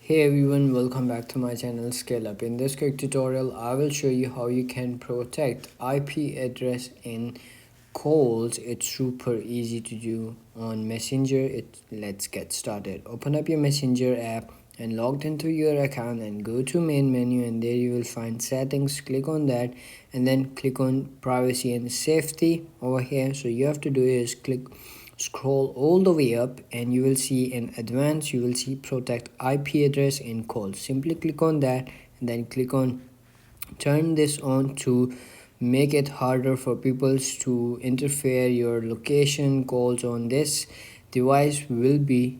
Hey everyone, welcome back to my channel Scale Up. In this quick tutorial, I will show you how you can protect IP address in calls. It's super easy to do on Messenger. Let's get started. Open up your Messenger app and logged into your account and go to main menu, and there you will find settings. Click on that and then click on privacy and safety over here. So you have to do is scroll all the way up and you will see in advanced, you will see protect IP address in calls. Simply click on that and then click on turn this on to make it harder for people to interfere your location. Calls on this device will be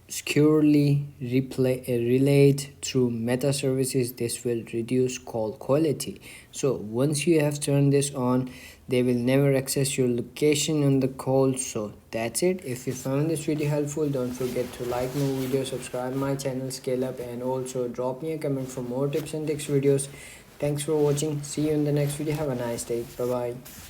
securely relayed through meta services. This will reduce call quality. So once you have turned this on, they will never access your location on the call. So that's it. If you found this video helpful, don't forget to like my video, subscribe my channel Scale Up, and also drop me a comment for more tips and tricks videos. Thanks for watching. See you in the next video. Have a nice day. Bye bye.